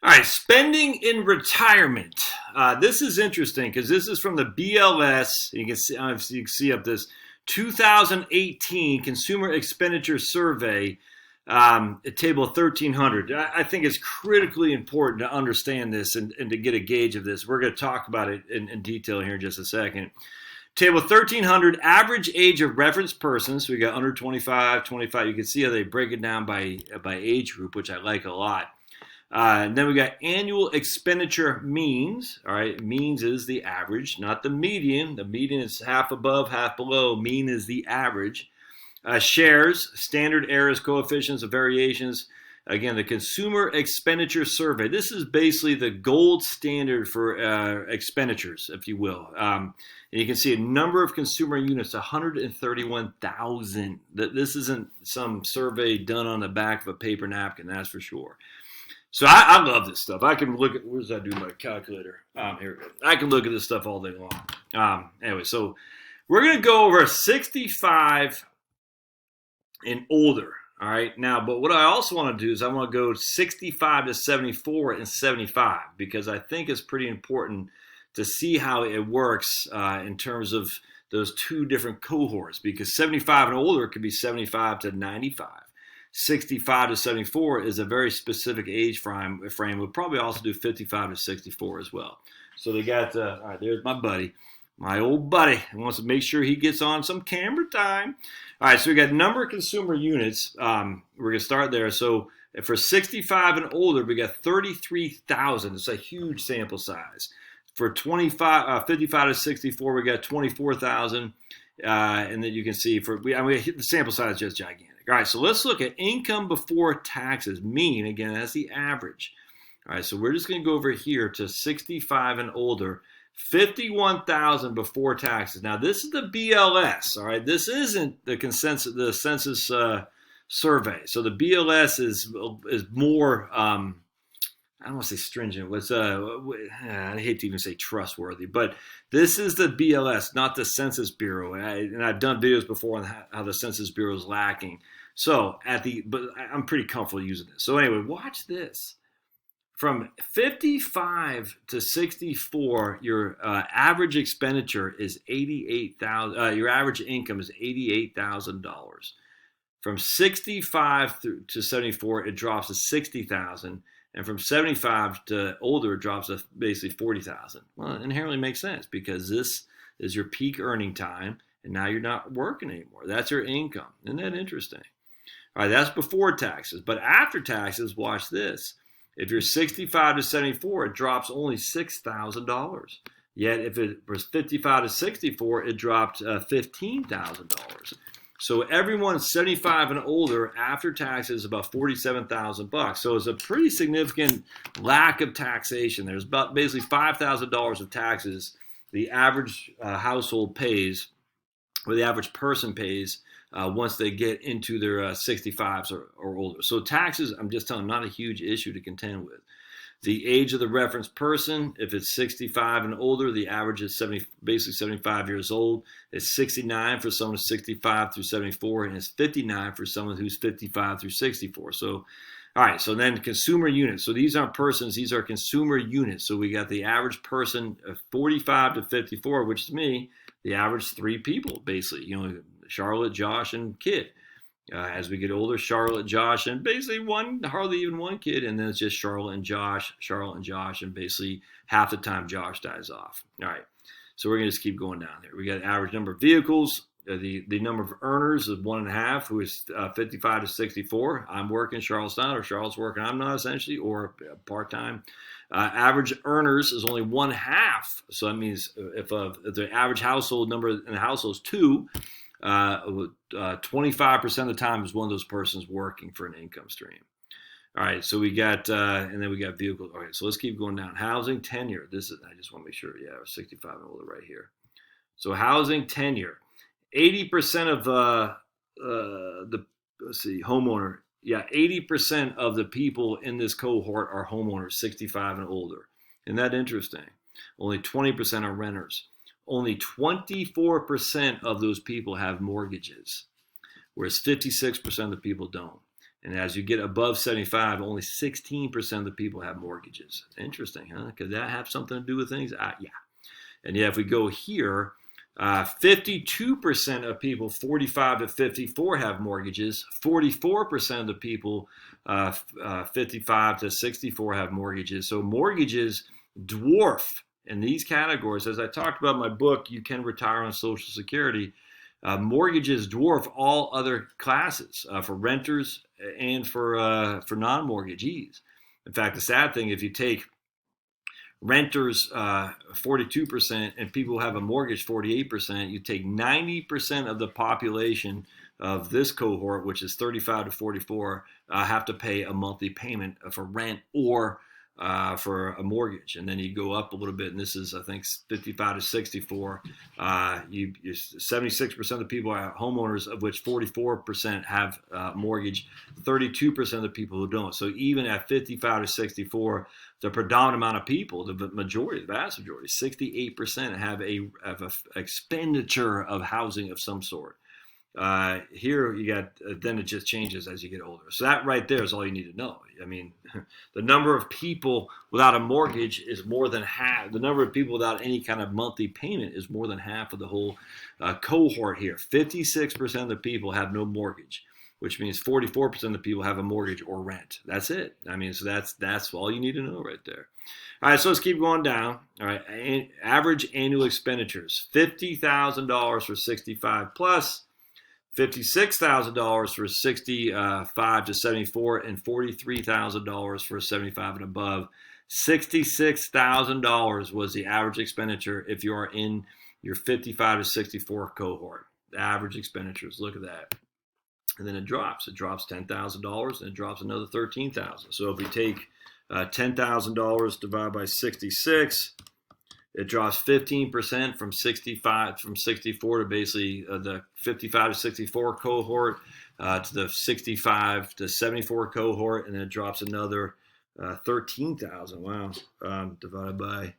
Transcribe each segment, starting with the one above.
All right, spending in retirement. This is interesting because this is from the BLS. You can see, you can see up this 2018 Consumer Expenditure Survey, at table 1300. I think it's critically important to understand this and to get a gauge of this. We're going to talk about it in detail here in just a second. Table 1300, average age of reference persons. So we got under 25, 25. You can see how they break it down by age group, which I like a lot. And then we got annual expenditure means. All right, means is the average, not the median. The median is half above, half below. Mean is the average. Shares, standard errors, coefficients of variations. Again, the Consumer Expenditure Survey. This is basically the gold standard for expenditures, if you will. And you can see a number of consumer units, 131,000. This isn't some survey done on the back of a paper napkin, that's for sure. So I love this stuff. I can look at, where does that do my calculator? Here we go. I can look at this stuff all day long. Anyway, so we're going to go over 65 and older. All right. Now, but what I also want to do is I want to go 65 to 74 and 75 because I think it's pretty important to see how it works in terms of those two different cohorts, because 75 and older could be 75 to 95. 65 to 74 is a very specific age frame. We'll probably also do 55 to 64 as well. So they got, all right, there's my buddy, my old buddy. He wants to make sure he gets on some camera time. All right, so we got number of consumer units. We're going to start there. So for 65 and older, we got 33,000. It's a huge sample size. For 55 to 64, we got 24,000. And then you can see the sample size is just gigantic. All right, so let's look at income before taxes. Mean, again, that's the average. All right, so we're just going to go over here to 65 and older, 51,000 before taxes. Now, this is the BLS, all right? This isn't the census survey. So the BLS is more, I don't want to say stringent. I hate to even say trustworthy, but this is the BLS, not the Census Bureau. And I've done videos before on how the Census Bureau is lacking. So but I'm pretty comfortable using this. So anyway, watch this. From 55 to 64, your average expenditure is $88,000. Your average income is $88,000. From 65 to 74, it drops to $60,000. And from 75 to older, it drops to basically 40,000. Well, it inherently makes sense because this is your peak earning time, and now you're not working anymore. That's your income. Isn't that interesting? All right, that's before taxes. But after taxes, watch this. If you're 65 to 74, it drops only $6,000. Yet if it was 55 to 64, it dropped $15,000. So everyone 75 and older after taxes is about $47,000. So it's a pretty significant lack of taxation. There's about basically $5,000 of taxes the average household pays, or the average person pays once they get into their 65s or older. So taxes, I'm just telling you, not a huge issue to contend with. The age of the reference person, if it's 65 and older, the average is basically 75 years old. It's 69 for someone who's 65 through 74, and it's 59 for someone who's 55 through 64. So, all right, so then consumer units. So these aren't persons, these are consumer units. So we got the average person of 45 to 54, which is me, the average 3 people, basically. Charlotte, Josh, and Kid. As we get older, Charlotte, Josh, and basically hardly even one kid, and then it's just Charlotte and Josh, and basically half the time Josh dies off. All right, so we're going to just keep going down here. We got average number of vehicles. The number of earners is 1.5, who is 55 to 64. I'm working, Charlotte's not, or Charlotte's working, I'm not, essentially, or part-time. Average earners is only 1/2. So that means if the average household number in the household is 2, 25% of the time is one of those persons working for an income stream. All right, so we got, and then we got vehicles. All right, so let's keep going down. Housing, tenure. I just want to make sure, yeah, 65 and older right here. So housing, tenure. 80% of homeowner. Yeah, 80% of the people in this cohort are homeowners, 65 and older. Isn't that interesting? Only 20% are renters. Only 24% of those people have mortgages, whereas 56% of the people don't. And as you get above 75, only 16% of the people have mortgages. Interesting, huh? Could that have something to do with things? Yeah. And yeah, if we go here, 52% of people 45 to 54 have mortgages. 44% of the people 55 to 64 have mortgages. So mortgages dwarf in these categories. As I talked about in my book, You Can Retire on Social Security. Mortgages dwarf all other classes for renters and for non-mortgagees. In fact, the sad thing, if you take renters 42% and people who have a mortgage 48%, you take 90% of the population of this cohort, which is 35 to 44, have to pay a monthly payment for rent or for a mortgage. And then you go up a little bit, and this is, I think, 55 to 64. 76% of the people are homeowners, of which 44% have mortgage, 32% of the people who don't. So even at 55 to 64, the predominant amount of people, the majority, the vast majority, 68% have a expenditure of housing of some sort. Here you got, then it just changes as you get older. So that right there is all you need to know. I mean, the number of people without a mortgage is more than half. The number of people without any kind of monthly payment is more than half of the whole cohort here. 56% of the people have no mortgage, which means 44% of the people have a mortgage or rent. That's it. I mean, so that's all you need to know right there. All right, so let's keep going down. All right, average annual expenditures, $50,000 for 65 plus. $56,000 for 65 to 74, and $43,000 for 75 and above. $66,000 was the average expenditure if you are in your 55 to 64 cohort. The average expenditures, look at that. And then it drops. It drops $10,000 and it drops another $13,000. So if we take $10,000 divided by 66, it drops 15% from 64 to basically the 55 to 64 cohort to the 65 to 74 cohort, and then it drops another 13,000. Wow, divided by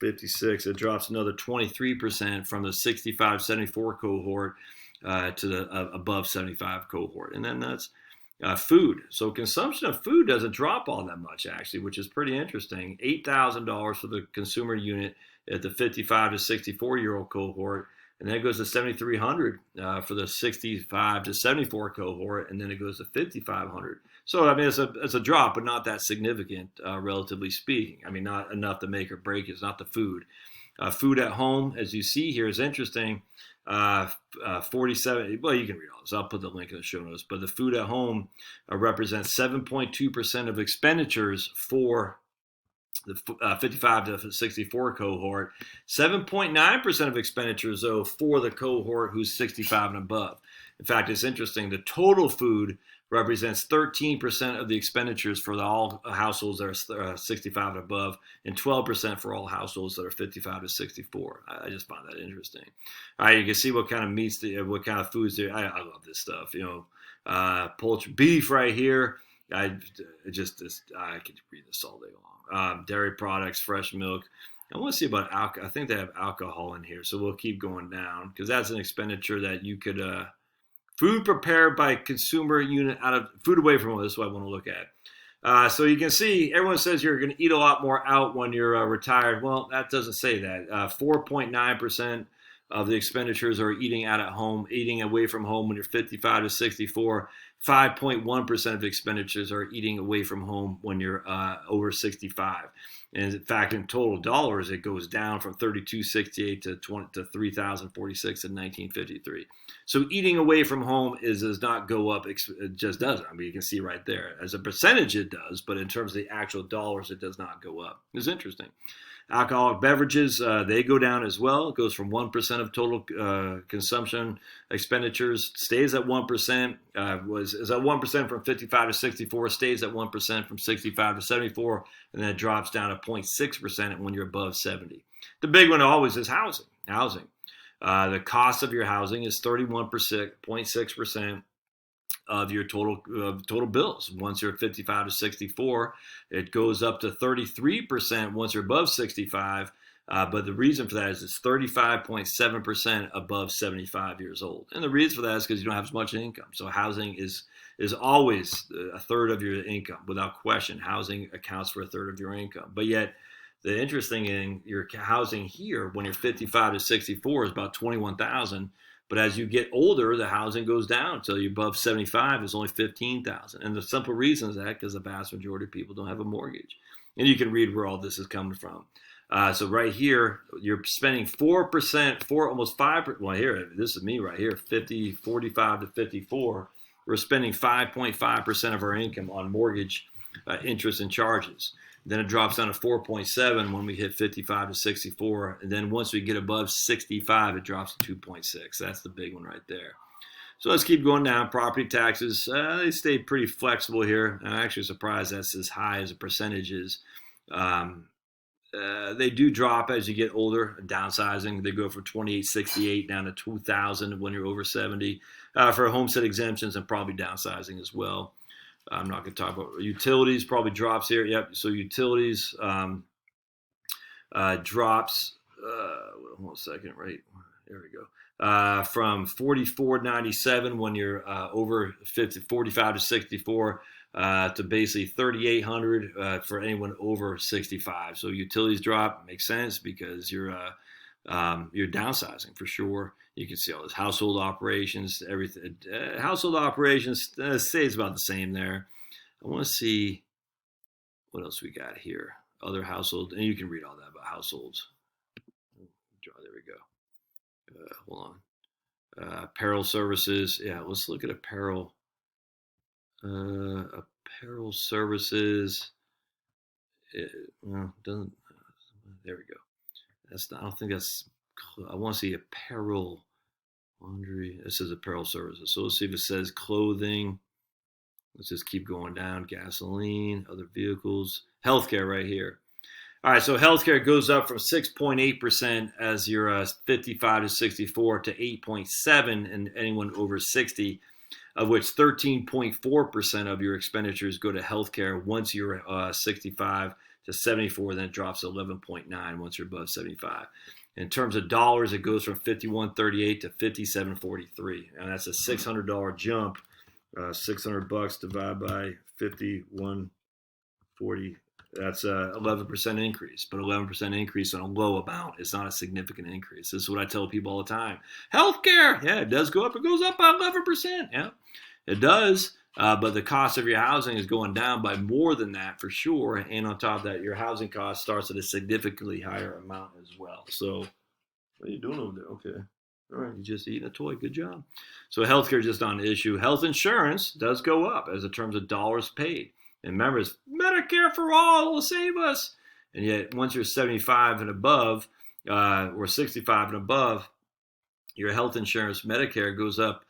56, it drops another 23% from the 65 74 cohort to the above 75 cohort, and then that's food. So consumption of food doesn't drop all that much, actually, which is pretty interesting. $8,000 for the consumer unit at the 55 to 64-year-old cohort, and then it goes to $7,300 for the 65 to 74 cohort, and then it goes to $5,500. So, I mean, it's a drop, but not that significant, relatively speaking. I mean, not enough to make or break. It's not the food. Food at home, as you see here, is interesting. 47, well, you can read all this. I'll put the link in the show notes. But the food at home represents 7.2% of expenditures for the 55 to 64 cohort. 7.9% of expenditures, though, for the cohort who's 65 and above. In fact, it's interesting. The total food represents 13% of the expenditures for all households that are 65 and above, and 12% for all households that are 55 to 64. I just find that interesting. All right, you can see what kind of meats, what kind of foods there. I love this stuff. You know, poultry, beef right here. I could read this all day long. Dairy products, fresh milk. I want to see about alcohol. I think they have alcohol in here, so we'll keep going down because that's an expenditure that you could. Food prepared by consumer unit out of food away from home. This is what I want to look at. So you can see everyone says you're going to eat a lot more out when you're retired. Well, that doesn't say that. 4.9% of the expenditures are eating out at home, eating away from home when you're 55 to 64. 5.1% of expenditures are eating away from home when you're over 65. And in fact, in total dollars, it goes down from $32.68 to $3,046 in 1953. So eating away from home does not go up. It just doesn't. I mean, you can see right there. As a percentage, it does, but in terms of the actual dollars, it does not go up. It's interesting. Alcoholic beverages, they go down as well. It goes from 1% of total consumption expenditures, stays at 1%, is at 1% from 55 to 64, stays at 1% from 65 to 74, and then it drops down to 0.6% when you're above 70. The big one always is housing. The cost of your housing is 31.6% of your total bills. Once you're at 55 to 64, it goes up to 33% once you're above 65. But the reason for that is it's 35.7% above 75 years old. And the reason for that is because you don't have as much income. So housing is is always a third of your income, without question. Housing accounts for a third of your income. But yet, the interesting thing, your housing here, when you're 55 to 64, is about 21,000. But as you get older, the housing goes down until you're above 75. It's only 15,000. And the simple reason is that because the vast majority of people don't have a mortgage. And you can read where all this is coming from. So right here, you're spending 4%, almost 5%. Well, here, this is me right here, 45 to 54. We're spending 5.5% of our income on mortgage interest and charges. Then it drops down to 4.7 when we hit 55 to 64. And then once we get above 65, it drops to 2.6. That's the big one right there. So let's keep going down. Property taxes, they stay pretty flexible here. I'm actually surprised that's as high as a percentage is. They do drop as you get older, downsizing. They go from 2868 down to 2,000 when you're over 70 for homestead exemptions, and probably downsizing as well. I'm not going to talk about utilities. Probably drops here. Yep. So utilities drops. 1 second. Right there we go. From 44.97 when you're over 45 to 64. To basically 3,800 for anyone over 65. So utilities drop, makes sense because you're downsizing for sure. You can see all this household operations, everything. Household operations stays about the same there. I want to see what else we got here. Other household, and you can read all that about households. There we go. Hold on. Apparel services. Yeah, let's look at apparel. Apparel services. Well, doesn't. There we go. That's not. I don't think that's. I want to see apparel, laundry. It says apparel services. So let's see if it says clothing. Let's just keep going down. Gasoline, other vehicles, healthcare right here. All right, so healthcare goes up from 6.8% as you're 55 to 64 to 8.7% in anyone over 60. Of which 13.4% of your expenditures go to healthcare once you're 65 to 74, then it drops to 11.9 once you're above 75. In terms of dollars, it goes from 51.38 to 57.43, and that's a $600 jump. $600 divided by 51.40. That's a 11% increase, but 11% increase on a low amount is not a significant increase. This is what I tell people all the time. Healthcare, yeah, it does go up. It goes up by 11%. Yeah, it does. But the cost of your housing is going down by more than that for sure. And on top of that, your housing cost starts at a significantly higher amount as well. So what are you doing over there? Okay. All right, you just eating a toy. Good job. So healthcare is just not an issue. Health insurance does go up as in terms of dollars paid. And remember, it's Medicare for all will save us. And yet, once you're 75 and above, or 65 and above, your health insurance, Medicare, goes up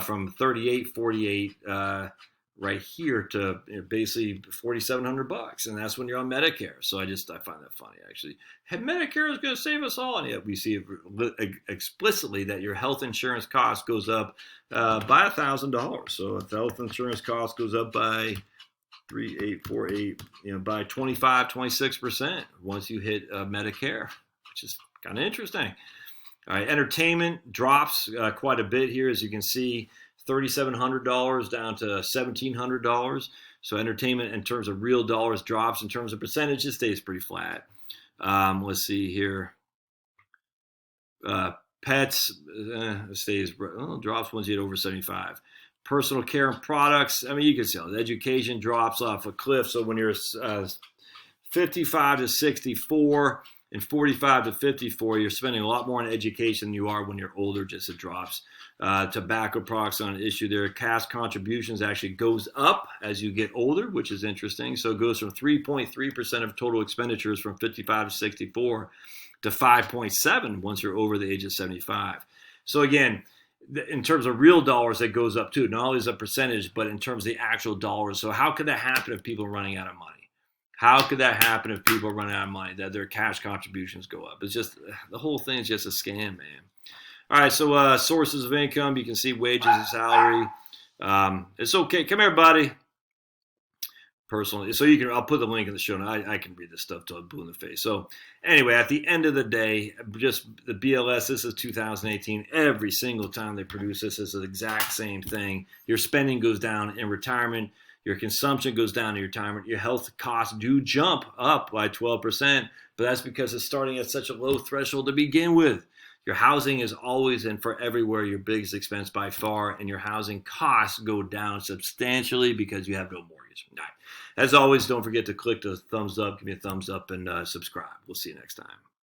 from $38.48 right here to basically $4,700, and that's when you're on Medicare. So I find that funny actually. Hey, Medicare is going to save us all, and yet we see explicitly that your health insurance cost goes up by $1,000. So if the health insurance cost goes up by 3,848, by 26% once you hit Medicare, which is kind of interesting. All right, entertainment drops quite a bit here, as you can see, $3,700 down to $1,700. So entertainment in terms of real dollars drops. In terms of percentages, stays pretty flat. Let's see here. Pets drops once you get over 75. Personal care and products, I mean, you can see the education drops off a cliff. So when you're 55 to 64 and 45 to 54, you're spending a lot more on education than you are when you're older, just it drops. Tobacco products on an issue there. Cash contributions actually goes up as you get older, which is interesting. So it goes from 3.3% of total expenditures from 55 to 64 to 5.7 once you're over the age of 75. So again, in terms of real dollars, it goes up too. Not only as a percentage, but in terms of the actual dollars. So how could that happen if people are running out of money? How could that happen if people are running out of money, that their cash contributions go up? It's just, the whole thing is just a scam, man. All right, so sources of income, you can see wages and salary. It's okay. Come here, buddy. personally. So I'll put the link in the show notes. I can read this stuff till I'm blue in the face. So anyway, at the end of the day, just the BLS, this is 2018. Every single time they produce this, it's the exact same thing. Your spending goes down in retirement. Your consumption goes down in retirement. Your health costs do jump up by 12%, but that's because it's starting at such a low threshold to begin with. Your housing is always and for everywhere your biggest expense by far, and your housing costs go down substantially because you have no mortgage. All right. As always, don't forget to click the thumbs up, give me a thumbs up, and subscribe. We'll see you next time.